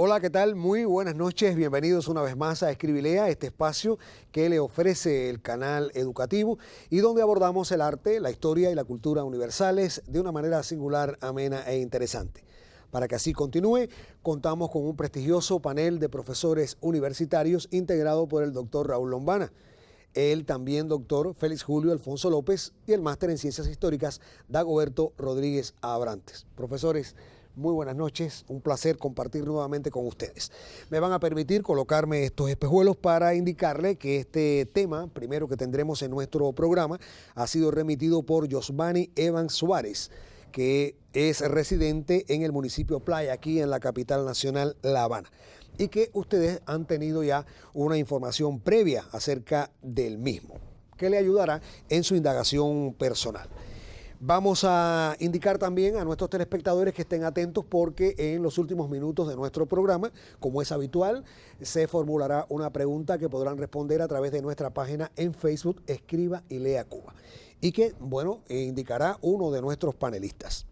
Hola, ¿qué tal? Muy buenas noches. Bienvenidos una vez más a Escribe y Lea, este espacio que le ofrece el canal educativo y donde abordamos el arte, la historia y la cultura universales de una manera singular, amena e interesante. Para que así continúe, contamos con un prestigioso panel de profesores universitarios integrado por el doctor Raúl Lombana, el también doctor Félix Julio Alfonso López y el máster en Ciencias Históricas Dagoberto Rodríguez Abrantes. Profesores, muy buenas noches, un placer compartir nuevamente con ustedes. Me van a permitir colocarme estos espejuelos para indicarle que este tema, primero que tendremos en nuestro programa, ha sido remitido por Josvani Evans Suárez, que es residente en el municipio Playa, aquí en la capital nacional, La Habana, y que ustedes han tenido ya una información previa acerca del mismo, que le ayudará en su indagación personal. Vamos a indicar también a nuestros telespectadores que estén atentos porque en los últimos minutos de nuestro programa, como es habitual, se formulará una pregunta que podrán responder a través de nuestra página en Facebook, Escriba y Lea Cuba, y que, bueno, indicará uno de nuestros panelistas.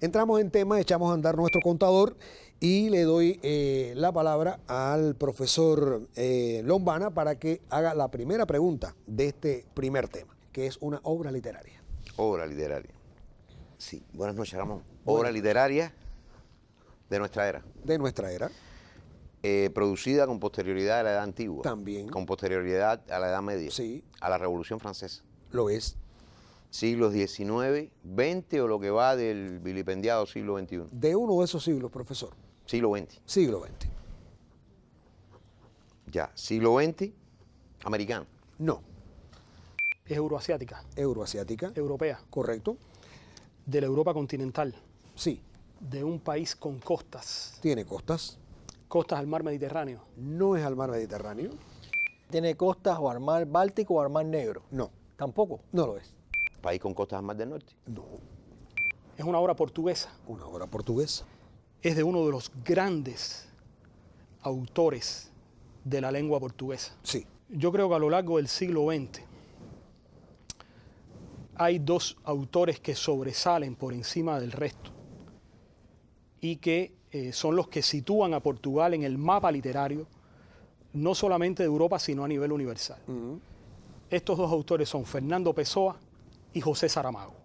Entramos en tema, echamos a andar nuestro contador y le doy la palabra al profesor Lombana para que haga la primera pregunta de este primer tema, que es una obra literaria. Obra literaria. Sí, buenas noches, Ramón. Obra literaria de nuestra era. De nuestra era. Producida con posterioridad a la Edad Antigua. También. Con posterioridad a la Edad Media. Sí. A la Revolución Francesa. Lo es. Siglos XIX, XX o lo que va del vilipendiado siglo XXI. De uno de esos siglos, profesor. Siglo XX. Siglo XX. Ya, siglo XX, americano. No. Es euroasiática. Euroasiática. Europea. Correcto. De la Europa continental. Sí. De un país con costas. Tiene costas. Costas al mar Mediterráneo. No es al mar Mediterráneo. ¿Tiene costas o al mar Báltico o al mar Negro? No. Tampoco. No lo es. País con costas al Mar del Norte. No. Es una obra portuguesa. Una obra portuguesa. Es de uno de los grandes autores de la lengua portuguesa. Sí. Yo creo que a lo largo del siglo XX hay dos autores que sobresalen por encima del resto y que son los que sitúan a Portugal en el mapa literario, no solamente de Europa, sino a nivel universal. Estos dos autores son Fernando Pessoa y José Saramago.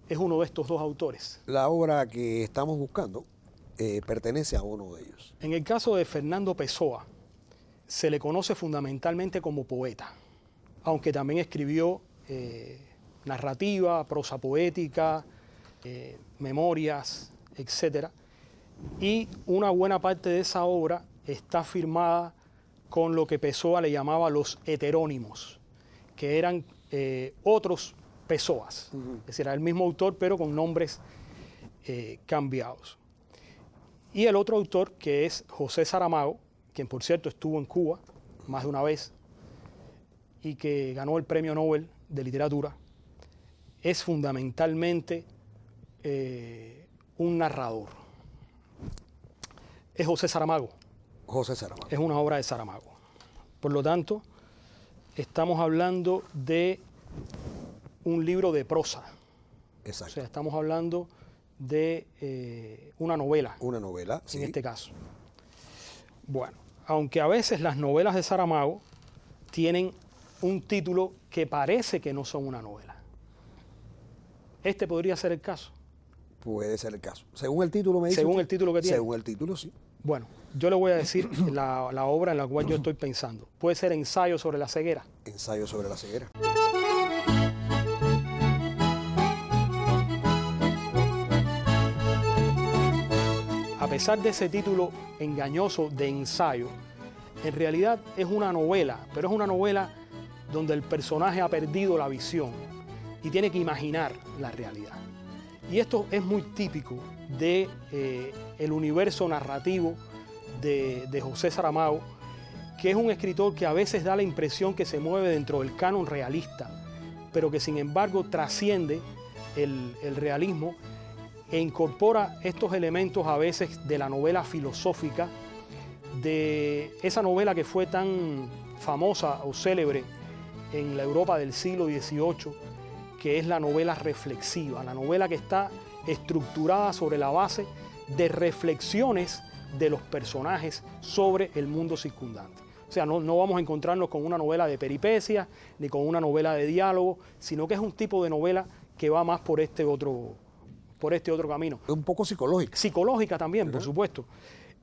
Es uno de estos dos autores. La obra que estamos buscando pertenece a uno de ellos. En el caso de Fernando Pessoa, se le conoce fundamentalmente como poeta, aunque también escribió narrativa, prosa poética, memorias, etc. Y una buena parte de esa obra está firmada con lo que Pessoa le llamaba los heterónimos, que eran otros Pessoas. Es decir, era el mismo autor, pero con nombres cambiados. Y el otro autor, que es José Saramago, quien por cierto estuvo en Cuba más de una vez y que ganó el Premio Nobel de Literatura, es fundamentalmente un narrador. Es José Saramago. José Saramago. Es una obra de Saramago. Por lo tanto, estamos hablando de un libro de prosa. Exacto. O sea, estamos hablando de una novela. Una novela, en sí. este caso. Bueno, aunque a veces las novelas de Saramago tienen un título que parece que no son una novela. Este podría ser el caso. Puede ser el caso. Según el título me dice. Según usted. el título que tiene. Según el título, sí. Bueno, yo le voy a decir la obra en la cual yo estoy pensando. Puede ser Ensayo sobre la ceguera. Ensayo sobre la ceguera. A pesar de ese título engañoso de ensayo, en realidad es una novela, pero es una novela donde el personaje ha perdido la visión y tiene que imaginar la realidad. Y esto es muy típico de el universo narrativo de José Saramago, que es un escritor que a veces da la impresión que se mueve dentro del canon realista, pero que sin embargo trasciende el realismo e incorpora estos elementos a veces de la novela filosófica, de esa novela que fue tan famosa o célebre en la Europa del siglo XVIII, que es la novela reflexiva, la novela que está estructurada sobre la base de reflexiones de los personajes sobre el mundo circundante. O sea, no vamos a encontrarnos con una novela de peripecias ni con una novela de diálogo, sino que es un tipo de novela que va más por este otro camino. Un poco psicológica. Psicológica también, por supuesto.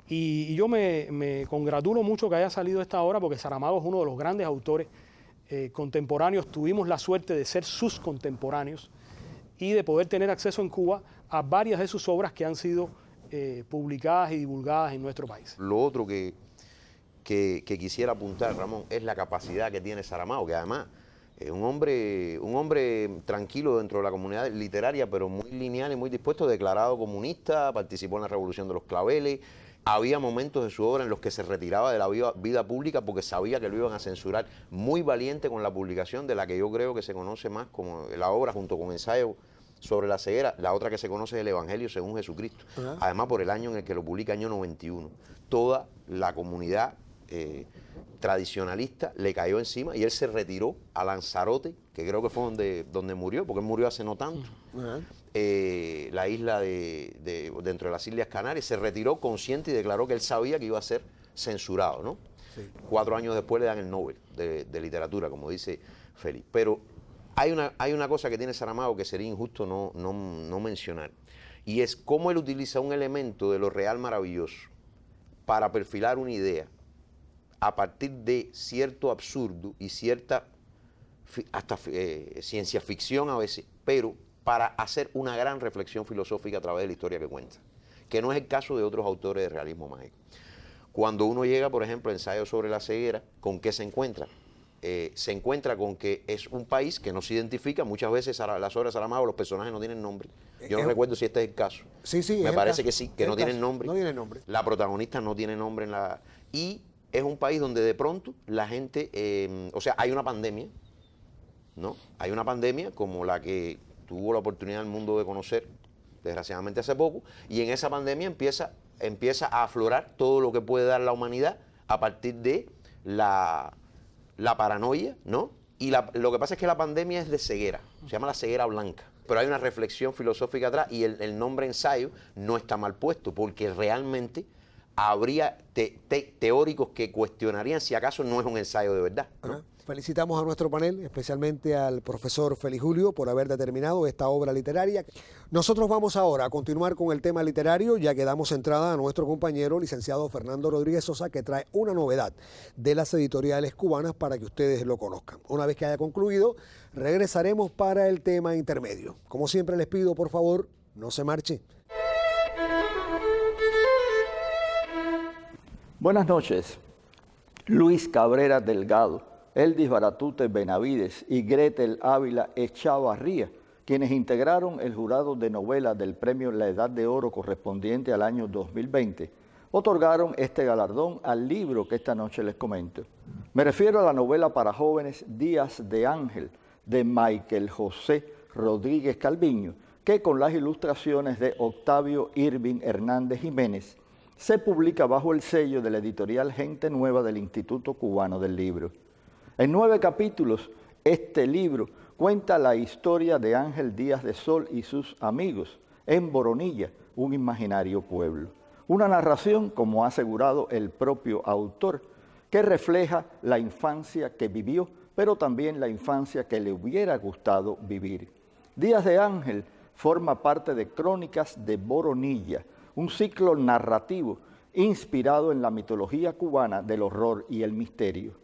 Y yo me congratulo mucho que haya salido esta obra, porque Saramago es uno de los grandes autores contemporáneos. Tuvimos la suerte de ser sus contemporáneos y de poder tener acceso en Cuba a varias de sus obras que han sido publicadas y divulgadas en nuestro país. Lo otro que quisiera apuntar, Ramón, es la capacidad que tiene Saramago, que además es un hombre tranquilo dentro de la comunidad literaria, pero muy lineal y muy dispuesto, declarado comunista, participó en la Revolución de los Claveles. Había momentos de su obra en los que se retiraba de la vida pública porque sabía que lo iban a censurar. Muy valiente con la publicación de la que yo creo que se conoce más como la obra, junto con Ensayo sobre la ceguera. La otra que se conoce es el Evangelio según Jesucristo. Además, por el año en el que lo publica, año 91. Toda la comunidad tradicionalista le cayó encima y él se retiró a Lanzarote, que creo que fue donde murió, porque él murió hace no tanto. La isla dentro de las Islas Canarias, se retiró consciente y declaró que él sabía que iba a ser censurado, ¿no? Sí. 4 años después le dan el Nobel de literatura, como dice Félix. Pero hay una cosa que tiene Saramago que sería injusto no mencionar, y es cómo él utiliza un elemento de lo real maravilloso para perfilar una idea a partir de cierto absurdo y cierta hasta ciencia ficción a veces, pero para hacer una gran reflexión filosófica a través de la historia que cuenta, que no es el caso de otros autores de realismo mágico. Cuando uno llega, por ejemplo, a Ensayo sobre la ceguera, ¿con qué se encuentra? Se encuentra con que es un país que no se identifica. Muchas veces las obras de Saramago, los personajes no tienen nombre. Yo no recuerdo si este es el caso. Sí, me parece que sí, que no tienen nombre. No tiene nombre. La protagonista no tiene nombre y es un país donde de pronto la gente, o sea, hay una pandemia, ¿no? Hay una pandemia como la que tuvo la oportunidad el mundo de conocer, desgraciadamente hace poco, y en esa pandemia empieza a aflorar todo lo que puede dar la humanidad a partir de la paranoia, ¿no? Y lo que pasa es que la pandemia es de ceguera, se llama la ceguera blanca. Pero hay una reflexión filosófica atrás y el nombre ensayo no está mal puesto, porque realmente habría teóricos que cuestionarían si acaso no es un ensayo de verdad, ¿no? Felicitamos a nuestro panel, especialmente al profesor Félix Julio, por haber determinado esta obra literaria. Nosotros vamos ahora a continuar con el tema literario, ya que damos entrada a nuestro compañero, licenciado Fernando Rodríguez Sosa, que trae una novedad de las editoriales cubanas para que ustedes lo conozcan. Una vez que haya concluido, regresaremos para el tema intermedio. Como siempre les pido, por favor, no se marche. Buenas noches. Luis Cabrera Delgado, Eldis Baratute Benavides y Gretel Ávila Echavarría, quienes integraron el jurado de novela del premio La Edad de Oro correspondiente al año 2020, otorgaron este galardón al libro que esta noche les comento. Me refiero a la novela para jóvenes Días de Ángel, de Michael José Rodríguez Calviño, que con las ilustraciones de Octavio Irving Hernández Jiménez, se publica bajo el sello de la editorial Gente Nueva del Instituto Cubano del Libro. En 9 capítulos, este libro cuenta la historia de Ángel Díaz de Sol y sus amigos en Boronilla, un imaginario pueblo. Una narración, como ha asegurado el propio autor, que refleja la infancia que vivió, pero también la infancia que le hubiera gustado vivir. Días de Ángel forma parte de Crónicas de Boronilla, un ciclo narrativo inspirado en la mitología cubana del horror y el misterio.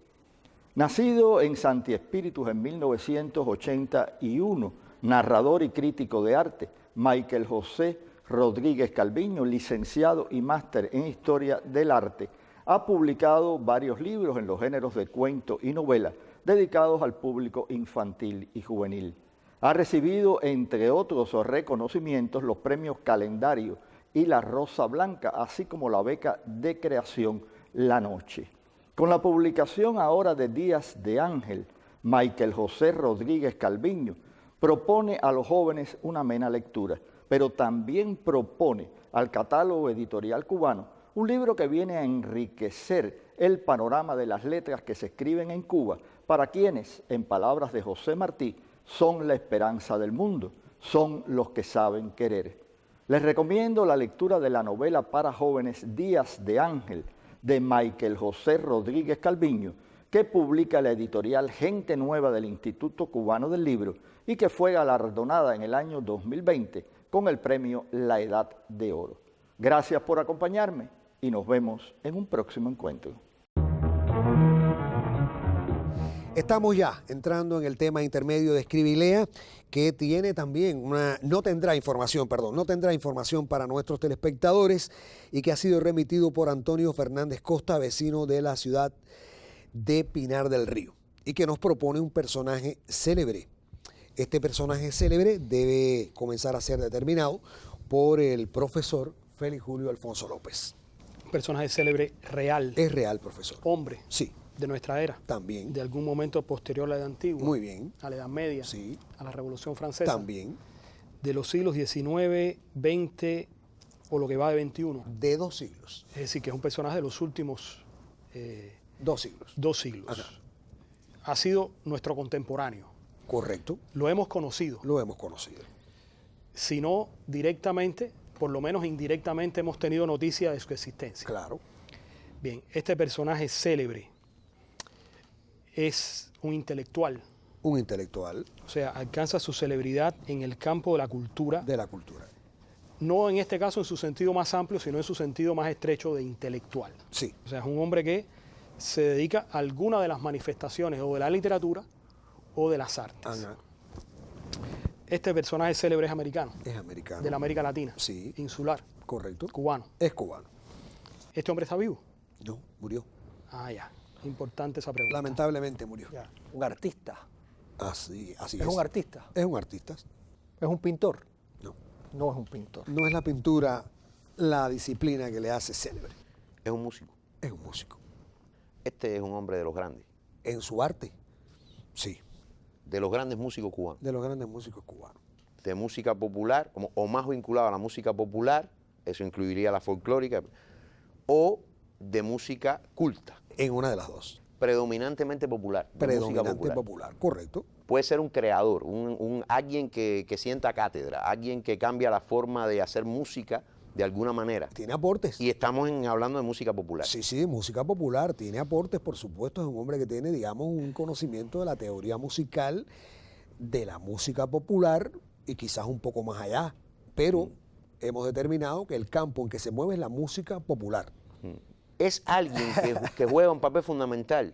Nacido en Santi Espíritus en 1981, narrador y crítico de arte, Michael José Rodríguez Calviño, licenciado y máster en Historia del Arte, ha publicado varios libros en los géneros de cuento y novela dedicados al público infantil y juvenil. Ha recibido, entre otros reconocimientos, los premios Calendario y la Rosa Blanca, así como la beca de creación La Noche. Con la publicación ahora de Días de Ángel, Michael José Rodríguez Calviño propone a los jóvenes una amena lectura, pero también propone al catálogo editorial cubano un libro que viene a enriquecer el panorama de las letras que se escriben en Cuba para quienes, en palabras de José Martí, son la esperanza del mundo, son los que saben querer. Les recomiendo la lectura de la novela para jóvenes Días de Ángel, de Michael José Rodríguez Calviño, que publica la editorial Gente Nueva del Instituto Cubano del Libro y que fue galardonada en el año 2020 con el premio La Edad de Oro. Gracias por acompañarme y nos vemos en un próximo encuentro. Estamos ya entrando en el tema intermedio de Escribe y Lea, que tiene también no tendrá información para nuestros telespectadores y que ha sido remitido por Antonio Fernández Costa, vecino de la ciudad de Pinar del Río, y que nos propone un personaje célebre. Este personaje célebre debe comenzar a ser determinado por el profesor Félix Julio Alfonso López. Un personaje célebre real. Es real, profesor. Hombre. Sí. De nuestra era. También. De algún momento posterior a la Edad Antigua. Muy bien. A la Edad Media. Sí. A la Revolución Francesa. También. De los siglos XIX, XX o lo que va de XXI. De 2 siglos. Es decir, que es un personaje de los últimos 2 siglos. 2 siglos. Ajá. Ha sido nuestro contemporáneo. Correcto. Lo hemos conocido. Lo hemos conocido. Si no directamente, por lo menos indirectamente hemos tenido noticia de su existencia. Claro. Bien, este personaje célebre es un intelectual. Un intelectual. O sea, alcanza su celebridad en el campo de la cultura. De la cultura. No en este caso en su sentido más amplio, sino en su sentido más estrecho de intelectual. Sí. O sea, es un hombre que se dedica a alguna de las manifestaciones o de la literatura o de las artes. Ajá. Este personaje célebre es americano. Es americano. De la América Latina. Sí. Insular. Correcto. Cubano. Es cubano. ¿Este hombre está vivo? No, murió. Ah, ya. Importante esa pregunta. Lamentablemente murió. Ya, un artista. Así es. Es un artista. Es un artista. Es un pintor. No. No es un pintor. No es la pintura la disciplina que le hace célebre. Es un músico. Es un músico. Este es un hombre de los grandes, En su arte, sí. de los grandes músicos cubanos. De los grandes músicos cubanos. De música popular, o más vinculado a la música popular, eso incluiría la folclórica, o de música culta, En una de las dos. predominantemente popular. de música Predominante popular. Correcto. Puede ser un creador, alguien que sienta cátedra, alguien que cambia la forma de hacer música de alguna manera. Tiene aportes. Y estamos hablando de música popular. Sí, sí, música popular. Tiene aportes, por supuesto. Es un hombre que tiene, digamos, un conocimiento de la teoría musical, de la música popular y quizás un poco más allá. Pero hemos determinado que el campo en que se mueve es la música popular. Es alguien que juega un papel fundamental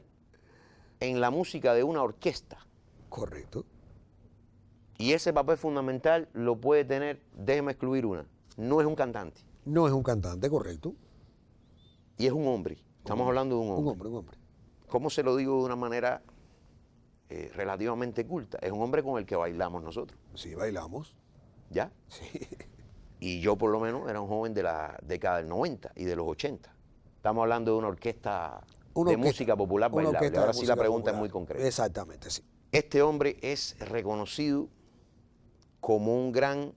en la música de una orquesta. Correcto. Y ese papel fundamental lo puede tener, déjeme excluir una, no es un cantante. No es un cantante, correcto. Y es un hombre. Estamos hablando de un hombre. Un hombre. ¿Cómo se lo digo de una manera relativamente culta? Es un hombre con el que bailamos nosotros. Sí, bailamos. ¿Ya? Sí. Y yo por lo menos era un joven de la década del 90 y de los 80. Estamos hablando de una orquesta de música popular Una bailable. orquesta de Ahora sí la música pregunta es popular. muy concreta. Exactamente, sí. Este hombre es reconocido como un gran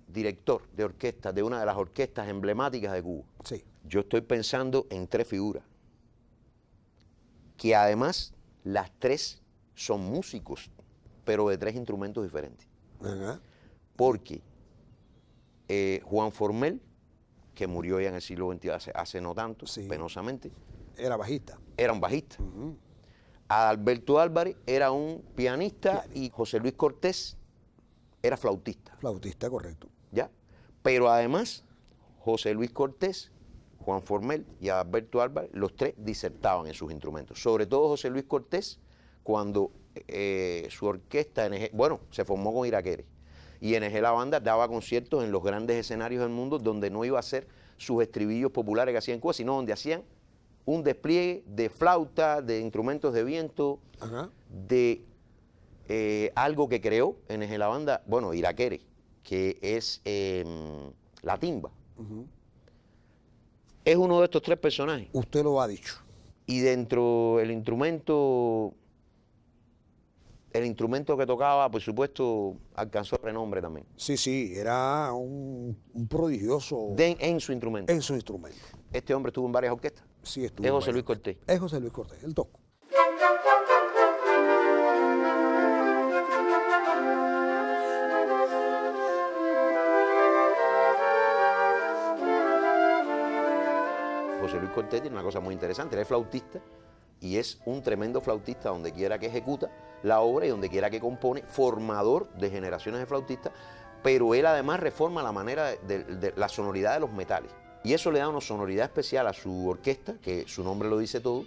director de orquesta, de una de las orquestas emblemáticas de Cuba. Sí. Yo estoy pensando en 3 figuras, que además las 3 son músicos, pero de 3 instrumentos diferentes. Ajá. Porque Juan Formel, que murió ya en el siglo XX hace no tanto, Sí. penosamente, Era bajista. era un bajista. Adalberto Álvarez era un pianista y José Luis Cortés era flautista. Flautista, correcto. ¿Ya? Pero además, José Luis Cortés, Juan Formel y Adalberto Álvarez, los 3 disertaban en sus instrumentos. Sobre todo José Luis Cortés, cuando su orquesta, se formó con Iraquere. Y NG La Banda daba conciertos en los grandes escenarios del mundo donde no iba a hacer sus estribillos populares que hacían en Cuba, sino donde hacían un despliegue de flauta, de instrumentos de viento, Ajá. de algo que creó NG La Banda, Iraquere, que es la timba. Es uno de estos 3 personajes. Usted lo ha dicho. Y dentro del instrumento que tocaba, por supuesto, alcanzó renombre también. Sí, sí, era un prodigioso En su instrumento. en su instrumento. Este hombre estuvo en varias orquestas. Sí, estuvo. Es en José varias Luis Cortés. orquestas. Es José Luis Cortés, el toco. José Luis Cortés tiene una cosa muy interesante, él es flautista y es un tremendo flautista donde quiera que ejecuta la obra y donde quiera que compone, formador de generaciones de flautistas, pero él además reforma la manera de la sonoridad de los metales. Y eso le da una sonoridad especial a su orquesta, que su nombre lo dice todo,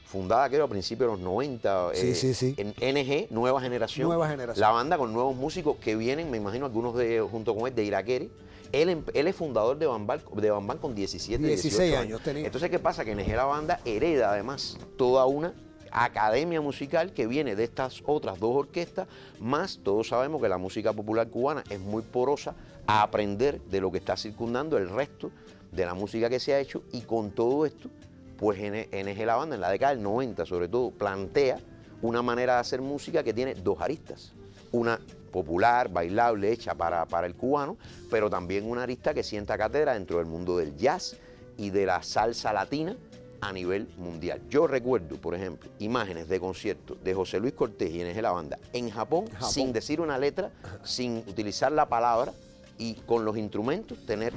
fundada creo a principios de los 90, sí. en NG, Nueva Generación. Nueva Generación. La banda con nuevos músicos que vienen, me imagino algunos de ellos junto con él, de Iraquere. Él es fundador de Bambán con 17, 16 años tenía. Entonces, ¿qué pasa? Que NG La Banda hereda además toda una academia musical que viene de estas otras dos orquestas, más todos sabemos que la música popular cubana es muy porosa a aprender de lo que está circundando el resto de la música que se ha hecho, y con todo esto, pues NG La Banda en la década del 90 sobre todo plantea una manera de hacer música que tiene dos aristas, una popular, bailable, hecha para el cubano, pero también una arista que sienta cátedra dentro del mundo del jazz y de la salsa latina a nivel mundial. Yo recuerdo, por ejemplo, imágenes de conciertos de José Luis Cortés y NG La Banda en Japón, sin decir una letra, sin utilizar la palabra y con los instrumentos tener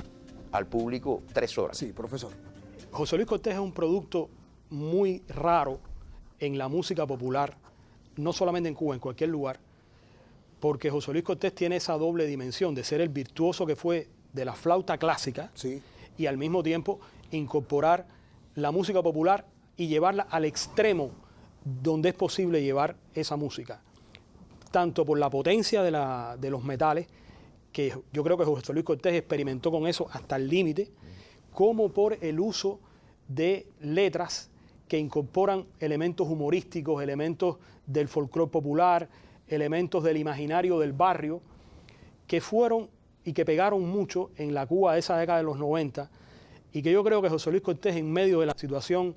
al público 3 horas. Sí, profesor. José Luis Cortés es un producto muy raro en la música popular, no solamente en Cuba, en cualquier lugar, porque José Luis Cortés tiene esa doble dimensión de ser el virtuoso que fue de la flauta clásica, sí, y al mismo tiempo incorporar la música popular y llevarla al extremo donde es posible llevar esa música, tanto por la potencia de los metales, que yo creo que José Luis Cortés experimentó con eso hasta el límite, como por el uso de letras que incorporan elementos humorísticos, elementos del folclore popular, elementos del imaginario del barrio, que fueron y que pegaron mucho en la Cuba de esa década de los 90, y que yo creo que José Luis Cortés, en medio de la situación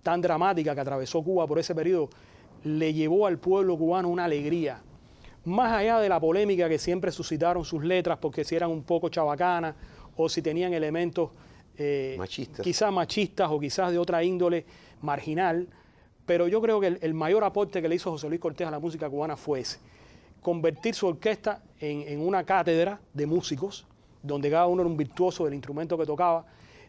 tan dramática que atravesó Cuba por ese periodo, le llevó al pueblo cubano una alegría, más allá de la polémica que siempre suscitaron sus letras, porque si eran un poco chabacanas o si tenían elementos machistas, quizás machistas o quizás de otra índole marginal, pero yo creo que el mayor aporte que le hizo José Luis Cortés a la música cubana fue ese, convertir su orquesta en una cátedra de músicos, donde cada uno era un virtuoso del instrumento que tocaba,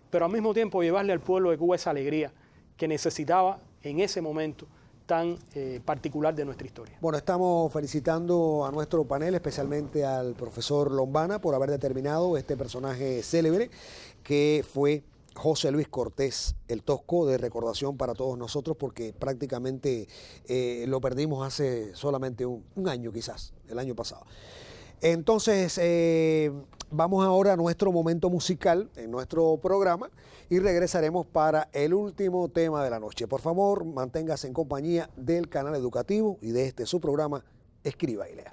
pero al mismo tiempo llevarle al pueblo de Cuba esa alegría que necesitaba en ese momento tan particular de nuestra historia. Bueno, estamos felicitando a nuestro panel, especialmente al profesor Lombana, por haber determinado este personaje célebre que fue José Luis Cortés, el Tosco, de recordación para todos nosotros, porque prácticamente lo perdimos hace solamente un año, quizás, el año pasado. Entonces, vamos ahora a nuestro momento musical en nuestro programa y regresaremos para el último tema de la noche. Por favor, manténgase en compañía del canal educativo y de este su programa, Escriba y Lea.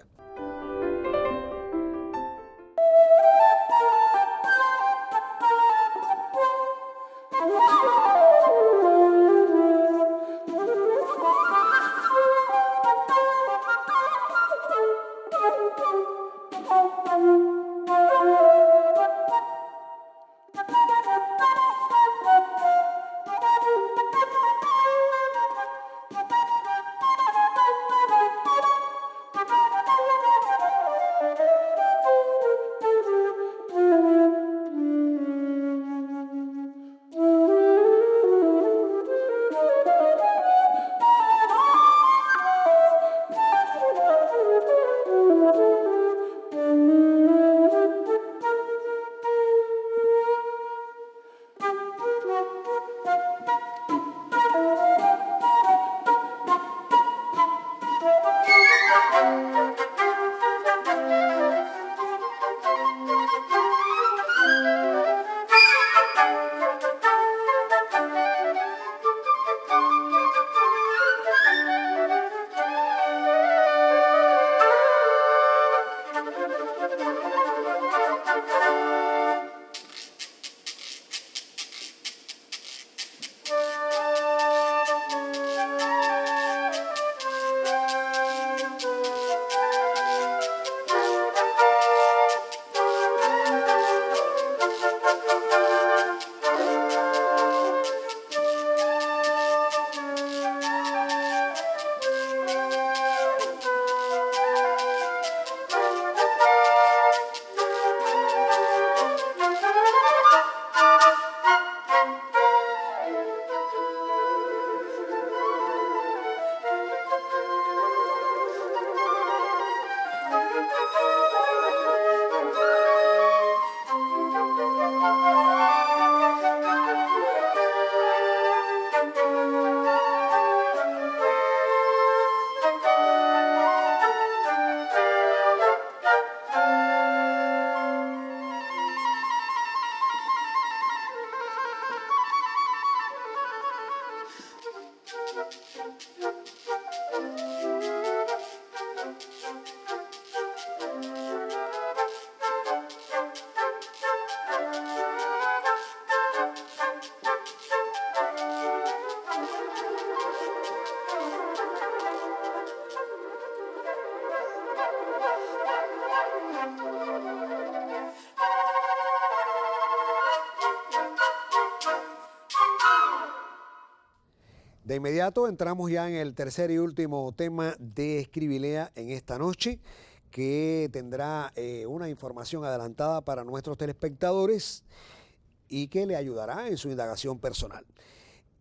De inmediato entramos ya en el tercer y último tema de Escribilea en esta noche, que tendrá una información adelantada para nuestros telespectadores y que le ayudará en su indagación personal.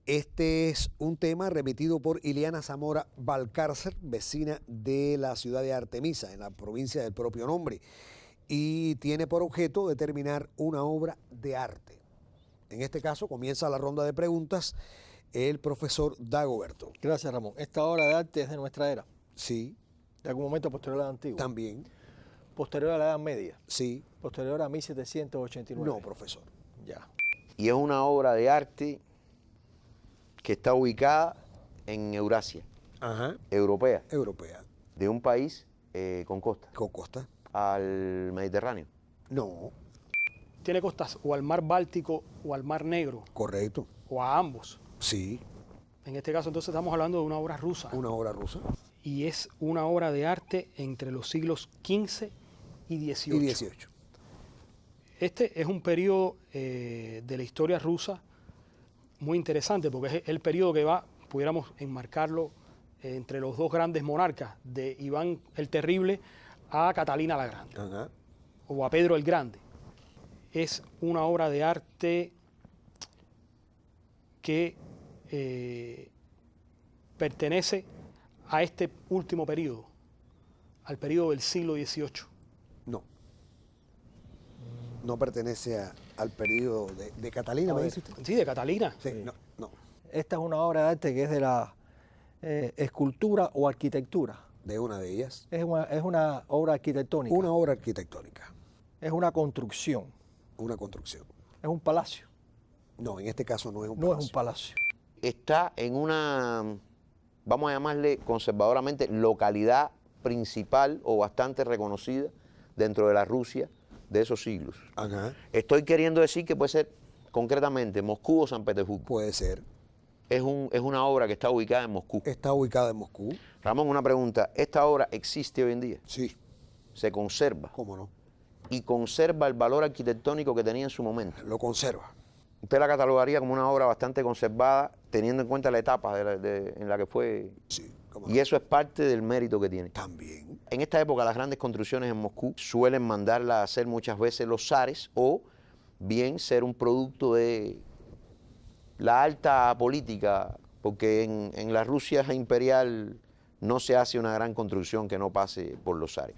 Este es un tema remitido por Iliana Zamora Valcárcer, vecina de la ciudad de Artemisa, en la provincia del propio nombre, y tiene por objeto determinar una obra de arte. En este caso comienza la ronda de preguntas el profesor Dagoberto. Gracias, Ramón. Esta obra de arte es de nuestra era, Sí, de algún momento posterior a la antigua. también. Posterior a la Edad Media, Sí, posterior a 1789. no, profesor. Ya. Y es una obra de arte que está ubicada en Eurasia, Ajá, europea, europea. de un país con costa, ¿Con costa? al Mediterráneo. No, Tiene costas o al mar Báltico o al mar Negro, correcto. o a ambos. Sí, En este caso entonces estamos hablando de una obra rusa. una obra rusa. Y es una obra de arte entre los siglos XV y XVIII. Y 18. Este es un periodo de la historia rusa muy interesante, porque es el periodo que va, pudiéramos enmarcarlo entre los dos grandes monarcas, de Iván el Terrible a Catalina la Grande, Ajá. o a Pedro el Grande. Es una obra de arte que pertenece a este último periodo, al periodo del siglo XVIII. No. No pertenece al periodo de Catalina, ¿me dice usted? Sí, de Catalina. Sí, no, no. Esta es una obra de arte que es de la escultura o arquitectura. De una de ellas. Es una obra arquitectónica. Una obra arquitectónica, Es una construcción. una construcción. Es un palacio. No, en este caso no es un No palacio. es un palacio. Está en una, vamos a llamarle conservadoramente, localidad principal o bastante reconocida dentro de la Rusia de esos siglos. Ajá, Estoy queriendo decir que puede ser concretamente Moscú o San Petersburgo. puede ser. Es una obra que está ubicada en Moscú. Está ubicada en Moscú. Ramón, una pregunta. ¿Esta obra existe hoy en día? Sí, ¿Se conserva? cómo no. ¿Y conserva el valor arquitectónico que tenía en su momento? Lo conserva. Usted la catalogaría como una obra bastante conservada, teniendo en cuenta la etapa en la que fue. Sí, cómo Y no. eso es parte del mérito que tiene. También. En esta época las grandes construcciones en Moscú suelen mandarla a hacer muchas veces los zares o bien ser un producto de la alta política, porque en la Rusia imperial no se hace una gran construcción que no pase por los zares.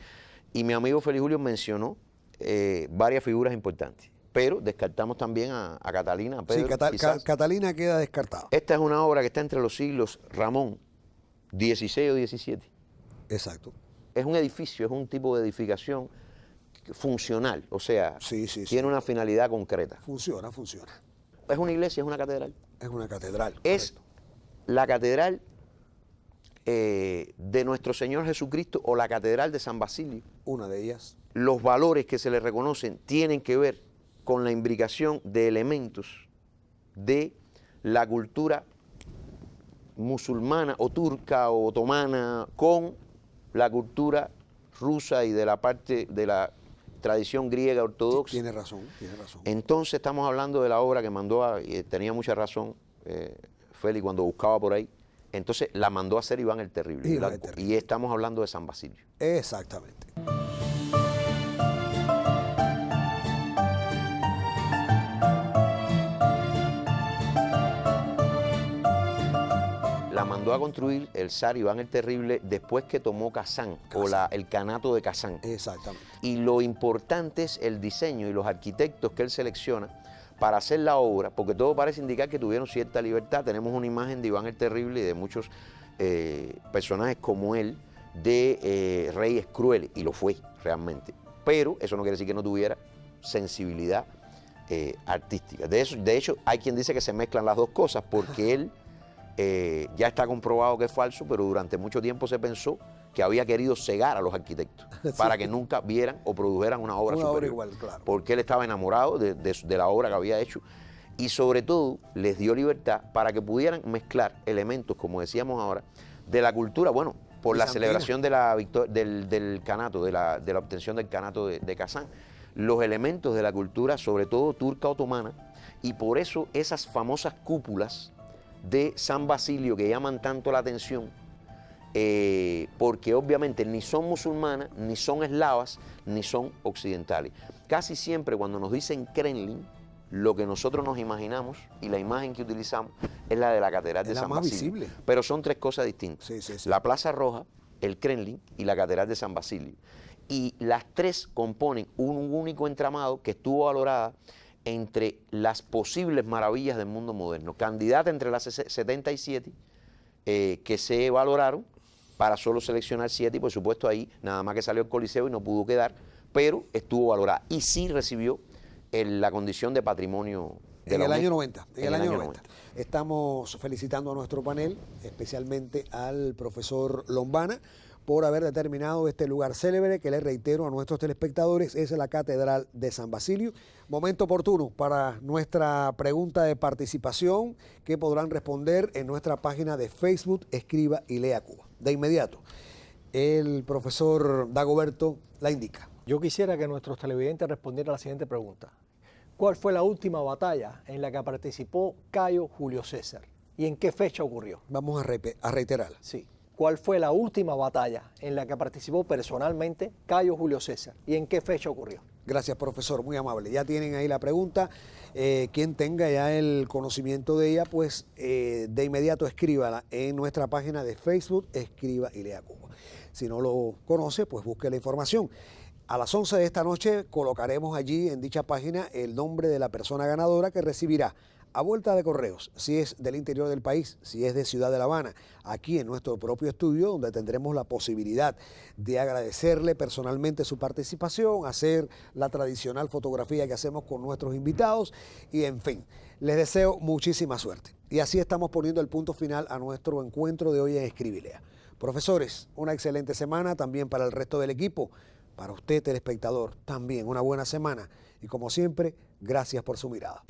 Y mi amigo Félix Julio mencionó varias figuras importantes, pero descartamos también a Catalina, a Pedro, Sí, quizás. Catalina queda descartada. Esta es una obra que está entre los siglos, Ramón, 16 o 17. Exacto. Es un edificio, es un tipo de edificación funcional, o sea, Sí, sí, sí. tiene una finalidad concreta. Funciona, funciona. Es una iglesia, es una catedral. Es una catedral. Es correcto. la catedral de nuestro Señor Jesucristo o la catedral de San Basilio. Una de ellas. Los valores que se le reconocen tienen que ver con la imbricación de elementos de la cultura musulmana o turca o otomana con la cultura rusa y de la parte de la tradición griega ortodoxa. Tiene razón, tiene razón. Entonces estamos hablando de la obra que mandó tenía mucha razón Félix cuando buscaba por ahí. Entonces la mandó a hacer Iván el Terrible. Iván el Terrible. Y estamos hablando de San Basilio. Exactamente. La mandó a construir el zar Iván el Terrible después que tomó Kazán, o el Kanato de Kazán. Exactamente. Y lo importante es el diseño y los arquitectos que él selecciona para hacer la obra, porque todo parece indicar que tuvieron cierta libertad. Tenemos una imagen de Iván el Terrible y de muchos personajes como él, de reyes crueles, y lo fue realmente. Pero eso no quiere decir que no tuviera sensibilidad artística. De hecho, hay quien dice que se mezclan las dos cosas, porque él ya está comprobado que es falso, pero durante mucho tiempo se pensó que había querido cegar a los arquitectos para que nunca vieran o produjeran una obra superior. Igual, claro. Porque él estaba enamorado de la obra que había hecho y sobre todo les dio libertad para que pudieran mezclar elementos, como decíamos ahora, de la cultura, bueno, por la Bizantina. celebración de del Kanato, de la obtención del Kanato de Kazán, los elementos de la cultura, sobre todo turca otomana, y por eso esas famosas cúpulas de San Basilio que llaman tanto la atención, porque obviamente ni son musulmanas, ni son eslavas, ni son occidentales. Casi siempre cuando nos dicen Kremlin, lo que nosotros nos imaginamos y la imagen que utilizamos es la de la Catedral de San Basilio. Visible. Pero son tres cosas distintas. Sí, sí, sí. La Plaza Roja, el Kremlin y la Catedral de San Basilio. Y las tres componen un único entramado que estuvo valorada entre las posibles maravillas del mundo moderno. Candidata entre las 77 que se valoraron para solo seleccionar 7 y por supuesto ahí nada más que salió el Coliseo y no pudo quedar, pero estuvo valorada y sí recibió la condición de patrimonio de en el año 90. En el año 90. Estamos felicitando a nuestro panel, especialmente al profesor Lombana, por haber determinado este lugar célebre que, les reitero a nuestros telespectadores, es la Catedral de San Basilio. Momento oportuno para nuestra pregunta de participación que podrán responder en nuestra página de Facebook, Escriba y Lea Cuba. De inmediato, el profesor Dagoberto la indica. Yo quisiera que nuestros televidentes respondieran a la siguiente pregunta. ¿Cuál fue la última batalla en la que participó Cayo Julio César? ¿Y en qué fecha ocurrió? Vamos a reiterarla. Sí. ¿Cuál fue la última batalla en la que participó personalmente Cayo Julio César? ¿Y en qué fecha ocurrió? Gracias, profesor, muy amable. Ya tienen ahí la pregunta. Quien tenga ya el conocimiento de ella, pues de inmediato escríbala en nuestra página de Facebook, Escriba y Lea Cuba. Si no lo conoce, pues busque la información. A las 11 de esta noche colocaremos allí en dicha página el nombre de la persona ganadora que recibirá a vuelta de correos, si es del interior del país, si es de Ciudad de La Habana, aquí en nuestro propio estudio, donde tendremos la posibilidad de agradecerle personalmente su participación, hacer la tradicional fotografía que hacemos con nuestros invitados y, en fin, les deseo muchísima suerte. Y así estamos poniendo el punto final a nuestro encuentro de hoy en Escribilea. Profesores, una excelente semana también para el resto del equipo. Para usted, telespectador, también una buena semana. Y como siempre, gracias por su mirada.